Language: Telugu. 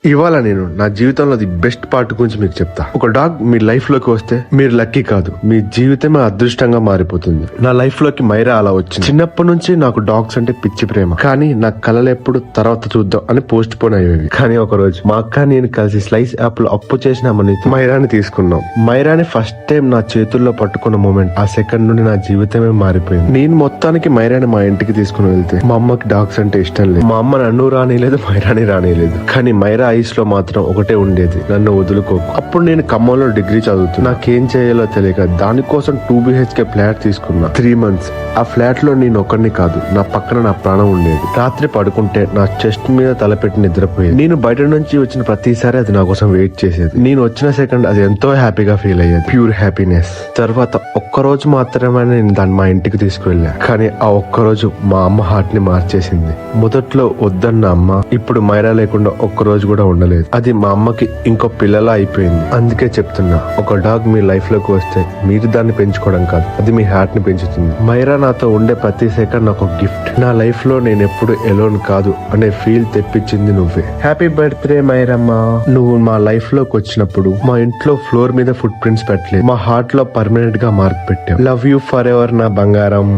ఇవాళ నేను నా జీవితంలో ది బెస్ట్ పార్ట్ గురించి మీకు చెప్తా. ఒక డాగ్ మీ లైఫ్ లోకి వస్తే మీరు లక్కీ కాదు, మీ జీవితమే అదృష్టంగా మారిపోతుంది. నా లైఫ్ లోకి మైరా అలా వచ్చింది. చిన్నప్పటి నుంచి నాకు డాగ్స్ అంటే పిచ్చి ప్రేమ, కానీ నా కలలు ఎప్పుడు తర్వాత చూద్దాం అని పోస్ట్ పోన్ అయ్యేవి. కానీ ఒక రోజు మా అక్క నేను కలిసి స్లైస్ యాప్ లో అప్పు చేసిన మనీతో మైరాని తీసుకున్నాం. మైరాని ఫస్ట్ టైం నా చేతుల్లో పట్టుకున్న మూమెంట్, ఆ సెకండ్ నుండి నా జీవితమే మారిపోయింది. నేను మొత్తానికి మైరాని మా ఇంటికి తీసుకుని వెళ్తే మా అమ్మకి డాగ్స్ అంటే ఇష్టం లేదు. మా అమ్మ నన్ను రానిలేదు, మైరాని రానిలేదు. కానీ మైరా ఐస్ లో మాత్రం ఒకటే ఉండేది, నన్ను వదులుకోకు. అప్పుడు నేను ఖమ్మంలో డిగ్రీ చదువుతున్నా. నాకేం చేయాలో తెలియక దానికోసం 2 BHK ఫ్లాట్ తీసుకున్నా. 3 months ఆ ఫ్లాట్ లో నేను ఒక్కడిని కాదు, నా పక్కన నా ప్రాణం ఉండేది. రాత్రి పడుకుంటే నా చెస్ట్ మీద తలపెట్టి నిద్రపోయేది. నేను బయట నుంచి వచ్చిన ప్రతిసారి అది నా కోసం వెయిట్ చేసేది. నేను వచ్చిన సెకండ్ అది ఎంతో హ్యాపీగా ఫీల్ అయ్యేది, ప్యూర్ హ్యాపీనెస్. తర్వాత ఒక్కరోజు మాత్రమే నేను దాన్ని మా ఇంటికి తీసుకువెళ్ళా. కానీ ఆ ఒక్కరోజు మా అమ్మ హార్ట్ ని మార్చేసింది. మొదట్లో వద్దన్న అమ్మ ఇప్పుడు మైరా లేకుండా ఒక్కరోజు కూడా ఉండలేదు. అది మా అమ్మకి ఇంకో పిల్లలా అయిపోయింది. అందుకే చెప్తున్నా, ఒక డాగ్ మీ లైఫ్ లోకి వస్తే మీరు దాన్ని పెంచుకోవడం కాదు, అది మీ హార్ట్ ని పెంచుతుంది. మైరా నాతో ఉండే ప్రతి సెకండ్ నాకు గిఫ్ట్. నా లైఫ్ లో నేను ఎప్పుడు ఎలోన్ కాదు అనే ఫీల్ తెప్పించింది నువ్వే. Happy birthday Mairamma. నువ్వు మా లైఫ్ లోకి వచ్చినప్పుడు మా ఇంట్లో ఫ్లోర్ మీద ఫుట్ ప్రింట్స్ పెట్టలేదు, మా హార్ట్ లో పర్మనెంట్ గా మార్క్ పెట్టావు. లవ్ యూ ఫర్ ఎవర్ నా బంగారం.